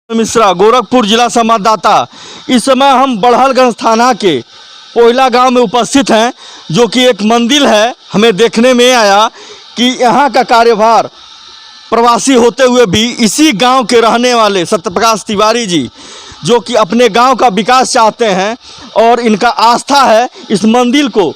मिश्रा, गोरखपुर जिला संवाददाता। इस समय हम बड़हलगंज थाना के पोहिला गांव में उपस्थित हैं, जो कि एक मंदिर है। हमें देखने में आया कि यहाँ का कार्यभार प्रवासी होते हुए भी इसी गांव के रहने वाले सत्यप्रकाश तिवारी जी, जो कि अपने गांव का विकास चाहते हैं और इनका आस्था है इस मंदिर को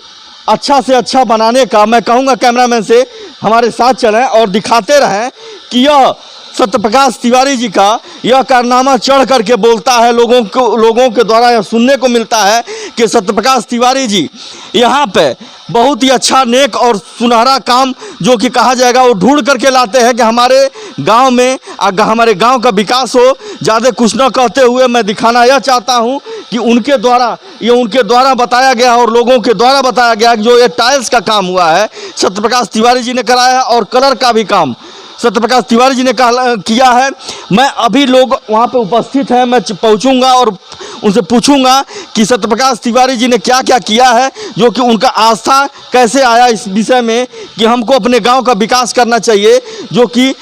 अच्छा से अच्छा बनाने का। मैं कहूँगा कैमरामैन से हमारे साथ चलें और दिखाते रहें कि यह सत्यप्रकाश तिवारी जी का यह कारनामा चढ़ करके बोलता है। लोगों के द्वारा यह सुनने को मिलता है कि सत्यप्रकाश तिवारी जी यहाँ पे बहुत ही अच्छा नेक और सुनहरा काम जो कि कहा जाएगा वो ढूंढ करके लाते हैं कि हमारे गांव में हमारे गांव का विकास हो। ज़्यादा कुछ न कहते हुए मैं दिखाना यह चाहता हूं कि उनके द्वारा बताया गया और लोगों के द्वारा बताया गया कि जो ये टाइल्स का काम हुआ है सत्यप्रकाश तिवारी जी ने कराया है और कलर का भी काम सत्यप्रकाश तिवारी जी ने किया है। मैं अभी लोग वहाँ पे उपस्थित हैं, मैं पहुँचूँगा और उनसे पूछूंगा कि सत्यप्रकाश तिवारी जी ने क्या क्या किया है, जो कि उनका आस्था कैसे आया इस विषय में कि हमको अपने गांव का विकास करना चाहिए, जो कि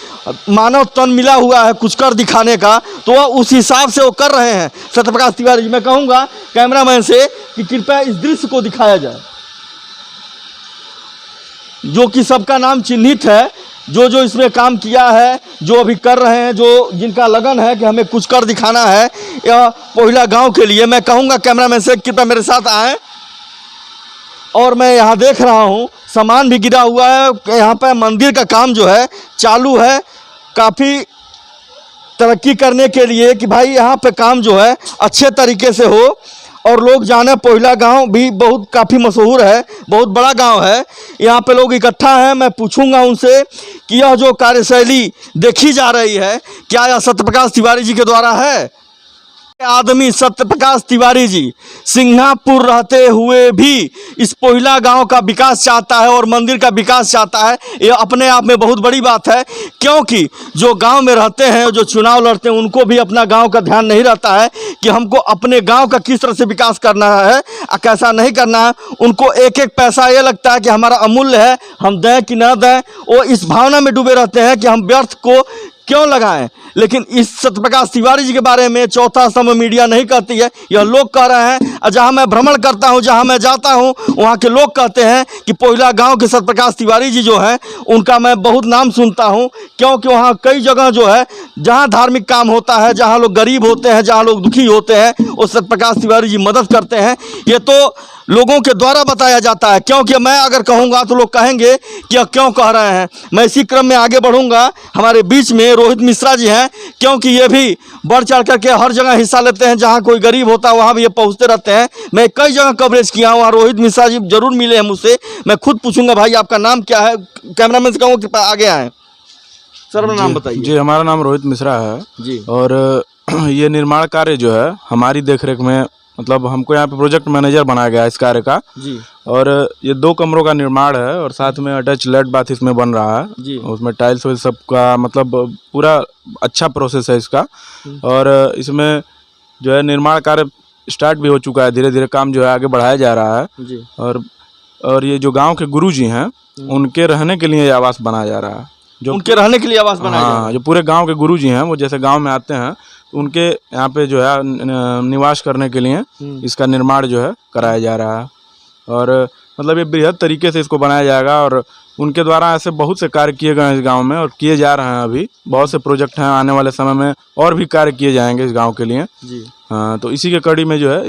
मानव तन मिला हुआ है कुछ कर दिखाने का, तो वह उस हिसाब से वो कर रहे हैं सत्यप्रकाश तिवारी जी। मैं कहूँगा कैमरामैन से कि कृपया इस दृश्य को दिखाया जाए, जो कि सबका नाम चिन्हित है, जो इसमें काम किया है, जो अभी कर रहे हैं, जो जिनका लगन है कि हमें कुछ कर दिखाना है यह पोहिला गांव के लिए। मैं कहूँगा कैमरामैन से कृपया मेरे साथ आएँ। और मैं यहाँ देख रहा हूँ सामान भी गिरा हुआ है। यहाँ पर मंदिर का काम जो है चालू है, काफ़ी तरक्की करने के लिए कि भाई यहाँ पे काम जो है अच्छे तरीके से हो और लोग जाने। पोहिला गांव भी काफ़ी मशहूर है, बहुत बड़ा गांव है। यहाँ पे लोग इकट्ठा हैं। मैं पूछूंगा उनसे कि यह जो कार्यशैली देखी जा रही है क्या यह सत्यप्रकाश तिवारी जी के द्वारा है। आदमी सत्यप्रकाश तिवारी जी सिंघापुर रहते हुए भी इस पोहिला गांव का विकास चाहता है और मंदिर का विकास चाहता है। यह अपने आप में बहुत बड़ी बात है, क्योंकि जो गांव में रहते हैं, जो चुनाव लड़ते हैं, उनको भी अपना गांव का ध्यान नहीं रहता है कि हमको अपने गांव का किस तरह से विकास करना है और कैसा नहीं करना है। उनको एक एक पैसा ये लगता है कि हमारा अमूल्य है, हम दें कि ना दें। वो इस भावना में डूबे रहते हैं कि हम व्यर्थ को क्यों लगाएं। लेकिन इस सत्यप्रकाश तिवारी जी के बारे में चौथा स्तंभ मीडिया नहीं कहती है, यह लोग कह रहे हैं। और जहां मैं भ्रमण करता हूं, जहां मैं जाता हूं, वहां के लोग कहते हैं कि पोहिला गांव के सत्यप्रकाश तिवारी जी जो हैं उनका मैं बहुत नाम सुनता हूं, क्योंकि वहां कई जगह जो है जहां धार्मिक काम होता है, जहां लोग गरीब होते हैं, जहां लोग दुखी होते हैं, वो सत्यप्रकाश तिवारी जी मदद करते हैं। ये तो लोगों के द्वारा बताया जाता है, क्योंकि मैं अगर कहूँगा तो लोग कहेंगे कि यह क्यों कह रहे हैं। मैं इसी क्रम में आगे बढ़ूँगा। हमारे बीच में रोहित मिश्रा जी हैं, क्योंकि ये भी बढ़ चढ़ करके हर जगह हिस्सा लेते हैं। जहाँ कोई गरीब होता है वहाँ भी ये पहुँचते रहते हैं। मैं कई जगह कवरेज किया हूँ, वहाँ रोहित मिश्रा जी जरूर मिले हैं मुझसे। मैं खुद पूछूंगा भाई आपका नाम क्या है। कैमरामैन से कहूँगा कृपया आगे आएँ। सर अपना नाम बताइए। जी, हमारा नाम रोहित मिश्रा है जी। और ये निर्माण कार्य जो है हमारी देखरेख में, मतलब हमको यहाँ पे प्रोजेक्ट मैनेजर बनाया गया है इस कार्य का जी। और ये 2 कमरों का निर्माण है और साथ में अटैच लेट बाथ इसमें बन रहा है जी। उसमें टाइल्स वाइल्स सबका मतलब पूरा अच्छा प्रोसेस है इसका। और इसमें जो है निर्माण कार्य स्टार्ट भी हो चुका है, धीरे धीरे काम जो है आगे बढ़ाया जा रहा है जी। और ये जो गाँव के गुरु जी हैं उनके रहने के लिए आवास बनाया जा रहा है, जो उनके रहने के लिए आवास बनाया जा रहा है। जो पूरे गांव के गुरु जी हैं वो जैसे गांव में आते हैं तो उनके यहाँ पे जो है निवास करने के लिए इसका निर्माण जो है कराया जा रहा है। और मतलब ये बृहद तरीके से इसको बनाया जाएगा और उनके द्वारा ऐसे बहुत से कार्य किए गए हैं इस गांव में और किए जा रहे हैं। अभी बहुत से प्रोजेक्ट हैं, आने वाले समय में और भी कार्य किए जाएंगे इस गाँव के लिए जी। हाँ, तो इसी के कड़ी में जो है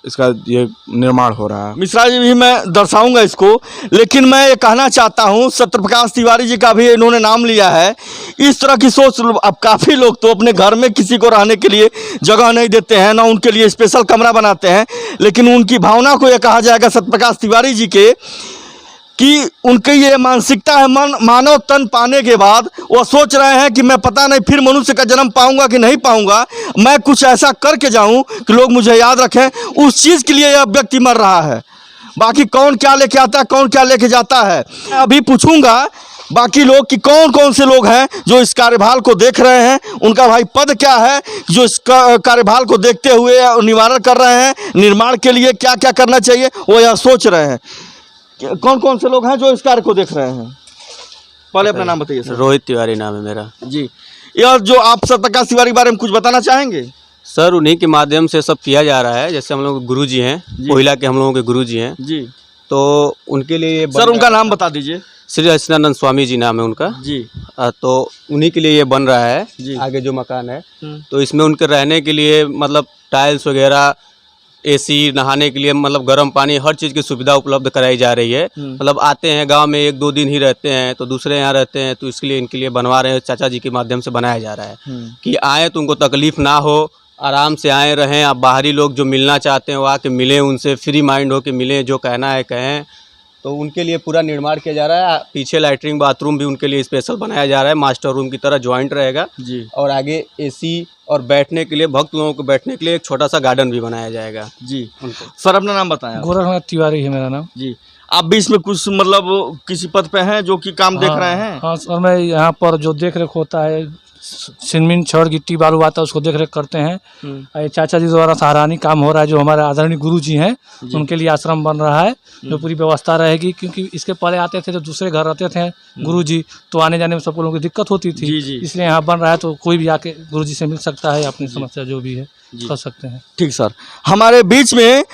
इसका ये निर्माण हो रहा है। मिश्रा जी भी मैं दर्शाऊंगा इसको, लेकिन मैं ये कहना चाहता हूँ सत्यप्रकाश तिवारी जी का भी इन्होंने नाम लिया है। इस तरह की सोच अब काफ़ी लोग तो अपने घर में किसी को रहने के लिए जगह नहीं देते हैं, ना उनके लिए स्पेशल कमरा बनाते हैं। लेकिन उनकी भावना को ये कहा जाएगा सत्यप्रकाश तिवारी जी के कि उनकी ये मानसिकता है, मानव तन पाने के बाद वो सोच रहे हैं कि मैं पता नहीं फिर मनुष्य का जन्म पाऊंगा कि नहीं पाऊंगा, मैं कुछ ऐसा करके जाऊं कि लोग मुझे याद रखें। उस चीज़ के लिए यह व्यक्ति मर रहा है। बाकी कौन क्या लेके आता है, कौन क्या लेके जाता है, अभी पूछूंगा बाकी लोग कि कौन कौन से लोग हैं जो इस कार्यभार को देख रहे हैं, उनका भाई पद क्या है जो इस कार्यभार को देखते हुए निवारण कर रहे हैं, निर्माण के लिए क्या क्या करना चाहिए वो यह सोच रहे हैं। कौन कौन से लोग हैं जो इस कार्य को देख रहे हैं? पहले अपना नाम बताइए सर। रोहित तिवारी नाम है मेरा। जी। यह जो आप सत्यप्रकाश तिवारी के बारे में कुछ बताना चाहेंगे? सर उन्हीं के माध्यम से सब किया जा रहा है। जैसे हम लोग गुरु जी हैं, कोयला के हम लोगों के गुरु जी हैं जी, तो उनके लिए ये सर उनका नाम बता दीजिए। श्री सच्चिदानंद स्वामी जी नाम है उनका जी। तो उन्हीं के लिए ये बन रहा है जी। आगे जो मकान है, तो इसमें उनके रहने के लिए मतलब टाइल्स वगैरह, एसी, नहाने के लिए मतलब गर्म पानी, हर चीज़ की सुविधा उपलब्ध कराई जा रही है। मतलब आते हैं गांव में 1-2 दिन ही रहते हैं तो दूसरे यहाँ रहते हैं, तो इसके लिए इनके लिए बनवा रहे हैं, चाचा जी के माध्यम से बनाया जा रहा है कि आए तो उनको तकलीफ़ ना हो, आराम से आए रहें। आप बाहरी लोग जो मिलना चाहते हैं वो आके मिलें, उनसे फ्री माइंड हो के मिलें, जो कहना है कहें। तो उनके लिए पूरा निर्माण किया जा रहा है। पीछे लैट्रिन बाथरूम भी उनके लिए स्पेशल बनाया जा रहा है, मास्टर रूम की तरह जॉइंट रहेगा जी। और आगे एसी और बैठने के लिए, भक्त लोगों को बैठने के लिए एक छोटा सा गार्डन भी बनाया जाएगा जी। सर अपना नाम बताएं। गोरखनाथ तिवारी है मेरा नाम जी। आप भी इसमें कुछ मतलब किसी पद पे हैं जो कि काम देख रहे हैं? हाँ सर, मैं यहाँ पर जो देख रेख होता है, सीमेंट, छड़, गिट्टी, बालू आता है, उसको देख रेख करते हैं। ये चाचा जी द्वारा सराहनीय काम हो रहा है, जो हमारे आदरणीय गुरु जी हैं, उनके लिए आश्रम बन रहा है, जो पूरी व्यवस्था रहेगी। क्योंकि इसके पहले आते थे तो दूसरे घर रहते थे गुरु जी, तो आने जाने में सब लोगों की दिक्कत होती थी। इसलिए यहाँ बन रहा है तो कोई भी आके गुरु जी से मिल सकता है, अपनी समस्या जो भी है कर सकते हैं। ठीक सर, हमारे बीच में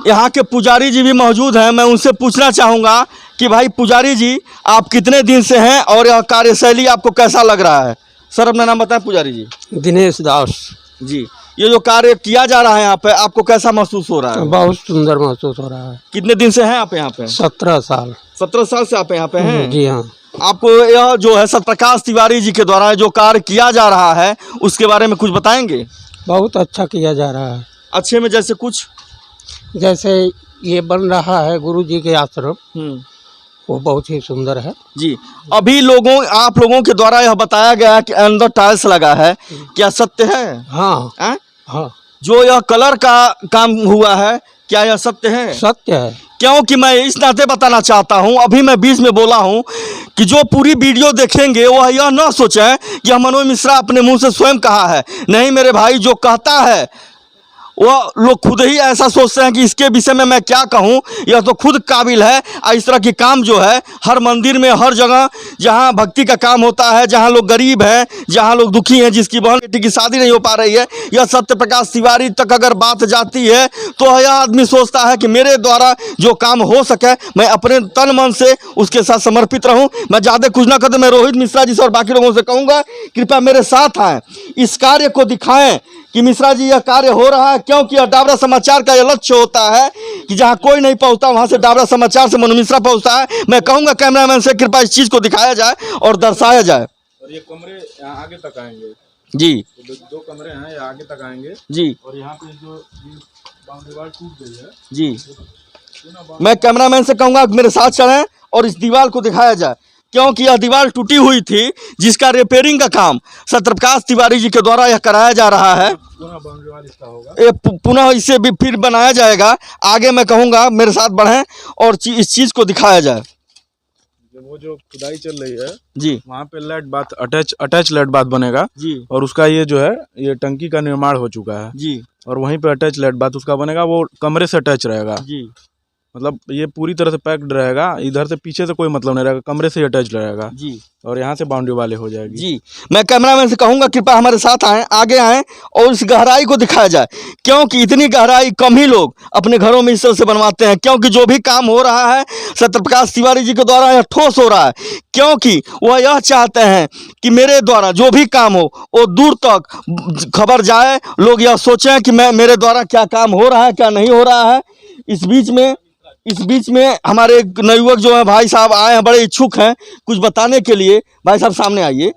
यहाँ के पुजारी जी भी मौजूद हैं। मैं उनसे पूछना चाहूँगा कि भाई पुजारी जी, आप कितने दिन से हैं और यह कार्यशैली आपको कैसा लग रहा है? सर अपना नाम बताएं पुजारी जी। दिनेश दास जी। ये जो कार्य किया जा रहा है यहाँ पे, आपको कैसा महसूस हो रहा है? बहुत सुंदर महसूस हो रहा है। कितने दिन से हैं आप यहाँ पे? 17 साल। 17 साल से आप यहाँ पे हैं? जी हाँ। आपको यह जो है सत्यप्रकाश तिवारी जी के द्वारा जो कार्य किया जा रहा है उसके बारे में कुछ बताएंगे? बहुत अच्छा किया जा रहा है। अच्छे में जैसे कुछ? जैसे ये बन रहा है गुरु जी के आश्रम, वो बहुत ही सुंदर है जी। अभी आप लोगों के द्वारा यह बताया गया कि अंदर टाइल्स लगा है, क्या सत्य है? हाँ हाँ। जो यह कलर का काम हुआ है, क्या यह सत्य है? सत्य है। क्योंकि मैं इस नाते बताना चाहता हूं, अभी मैं बीच में बोला हूं कि जो पूरी वीडियो देखेंगे वह यह न सोचें कि हम मनोज मिश्रा अपने मुंह से स्वयं कहा है। नहीं मेरे भाई, जो कहता है वह लोग खुद ही ऐसा सोचते हैं कि इसके विषय में मैं क्या कहूं, यह तो खुद काबिल है। इस तरह की काम जो है हर मंदिर में, हर जगह जहां भक्ति का काम होता है, जहां लोग गरीब हैं, जहां लोग दुखी हैं, जिसकी बहन बेटी की शादी नहीं हो पा रही है, यह सत्यप्रकाश तिवारी तक अगर बात जाती है तो यह आदमी सोचता है कि मेरे द्वारा जो काम हो सके मैं अपने तन मन से उसके साथ समर्पित रहूं। मैं ज़्यादा कुछ ना करते, मैं रोहित मिश्रा जी से और बाकी लोगों से कहूँगा कृपया मेरे साथ आएँ, इस कार्य को दिखाएँ कि मिश्रा जी यह कार्य हो रहा है। क्योंकि डाबरा समाचार का यह लक्ष्य होता है कि जहां कोई नहीं पहुंचता वहां से डाबरा समाचार से मनोज मिश्रा पहुंचता है। मैं कहूंगा कैमरामैन से कृपया इस चीज को दिखाया जाए और दर्शाया जाए। और ये कमरे यहाँ आगे तक आएंगे जी। दो कमरे हैं, ये आगे तक आएंगे जी। और यहाँ पे जो दीवार टूट गई है जी, मैं कैमरामैन से कहूंगा मेरे साथ चलें और इस दीवार को दिखाया जाए, क्योंकि यह दीवार टूटी हुई थी जिसका रिपेयरिंग का काम सत्यप्रकाश तिवारी जी के द्वारा यह कराया जा रहा है। पुनः बाउंड्री वाल इसका होगा, ये पुनः इसे भी फिर बनाया जाएगा। आगे मैं कहूँगा मेरे साथ बढ़ें और इस चीज़ को दिखाया जाए। वो जो खुदाई चल रही है जी, वहाँ पे lat bath attach lat bath बनेगा जी। और उसका ये जो है ये टंकी का निर्माण हो चुका है जी। और वहीं पे अटैच लेट बाथ उसका बनेगा, वो कमरे से अटैच रहेगा। जी। मतलब ये पूरी तरह से पैक्ड रहेगा, इधर से पीछे से कोई मतलब नहीं रहेगा, कमरे से अटैच रहेगा जी। और यहाँ से बाउंड्री वाले हो जाएगी। जी, मैं कैमरामैन से कहूँगा कृपया हमारे साथ आएँ, आगे आएँ और इस गहराई को दिखाया जाए, क्योंकि इतनी गहराई कम ही लोग अपने घरों में इस तरह से बनवाते हैं। क्योंकि जो भी काम हो रहा है सत्यप्रकाश तिवारी जी के द्वारा यह ठोस हो रहा है, क्योंकि वह यह चाहते हैं कि मेरे द्वारा जो भी काम हो वो दूर तक खबर जाए, लोग यह सोचें कि मेरे द्वारा क्या काम हो रहा है, क्या नहीं हो रहा है। इस बीच में हमारे नवयुवक जो है भाई साहब आए हैं, बड़े इच्छुक हैं कुछ बताने के लिए। भाई साहब सामने आइए,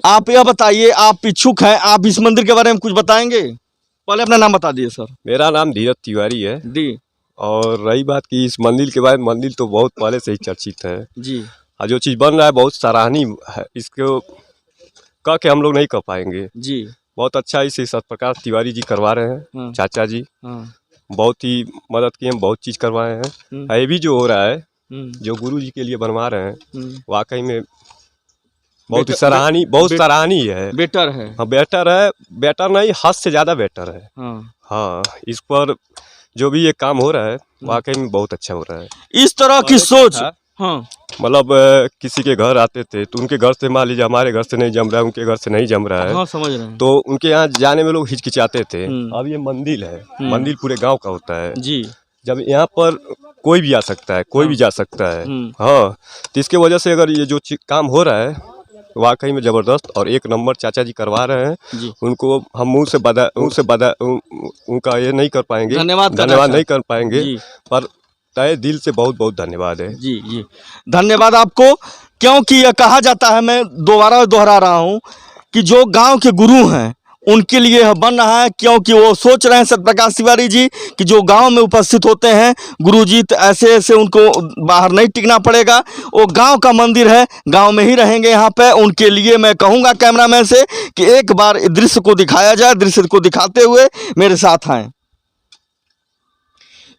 आप यह बताइए, आप इच्छुक हैं, आप इस मंदिर के बारे में कुछ बताएंगे? पहले अपना नाम बता दिए सर। मेरा नाम धीरज तिवारी है जी। और रही बात की इस मंदिर के बारे में, मंदिर तो बहुत पहले से ही चर्चित है जी। और जो चीज़ बन रहा है बहुत सराहनीय है, इसको कह के हम लोग नहीं कह पाएंगे। जी। बहुत अच्छा इसे सत्यप्रकाश तिवारी जी करवा रहे हैं, चाचा जी बहुत ही मदद किए हैं, बहुत चीज़ करवाए हैं। ये भी जो हो रहा है जो गुरु जी के लिए बनवा रहे हैं, वाकई में बहुत सराहनीय है। बेटर है। हाँ बेटर है, बेटर नहीं हद से ज़्यादा बेटर है। हाँ, इस पर जो भी ये काम हो रहा है वाकई में बहुत अच्छा हो रहा है। इस तरह की सोच हाँ मतलब किसी के घर आते थे तो उनके घर से मान लीजिए हमारे घर से नहीं जम रहा है, उनके घर से नहीं जम रहा है, हाँ समझ रहे हैं तो उनके यहाँ जाने में लोग हिचकिचाते थे। हम्म। अब ये मंदिर है, मंदिर पूरे गांव का होता है। जी। जब यहाँ पर कोई भी आ सकता है, कोई भी जा सकता है। हम्म। हाँ, तो इसके वजह से अगर ये जो काम हो रहा है वाकई में ज़बरदस्त और एक नंबर चाचा जी करवा रहे हैं। जी। उनको हम मुँह से उनका ये नहीं कर पाएंगे, धन्यवाद नहीं कर पाएंगे, जी। पर तहे दिल से बहुत बहुत धन्यवाद है। जी जी धन्यवाद आपको, क्योंकि यह कहा जाता है, मैं दोबारा दोहरा रहा हूँ कि जो गांव के गुरु हैं उनके लिए यह बन रहा है, क्योंकि वो सोच रहे हैं सत्यप्रकाश तिवारी जी कि जो गांव में उपस्थित होते हैं गुरुजी, तो ऐसे ऐसे उनको बाहर नहीं टिकना पड़ेगा। वो गांव का मंदिर है, गांव में ही रहेंगे यहाँ पे। उनके लिए मैं कहूँगा कैमरामैन से कि एक बार इस दृश्य को दिखाया जाए, दृश्य को दिखाते हुए मेरे साथ आएँ,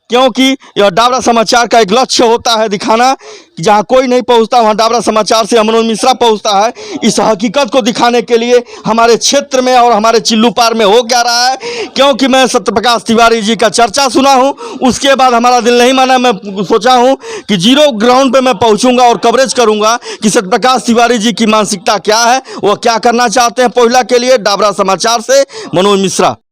क्योंकि यह डाबरा समाचार का एक लक्ष्य होता है दिखाना कि जहाँ कोई नहीं पहुँचता वहाँ डाबरा समाचार से मनोज मिश्रा पहुँचता है, इस हकीकत को दिखाने के लिए हमारे क्षेत्र में और हमारे चिल्लू पार में हो क्या रहा है। क्योंकि मैं सत्यप्रकाश तिवारी जी का चर्चा सुना हूँ, उसके बाद हमारा दिल नहीं माना, मैं सोचा हूँ कि जीरो ग्राउंड पे मैं पहुँचूंगा और कवरेज करूँगा कि सत्यप्रकाश तिवारी जी की मानसिकता क्या है, वह क्या करना चाहते हैं। पहला के लिए डाबरा समाचार से मनोज मिश्रा।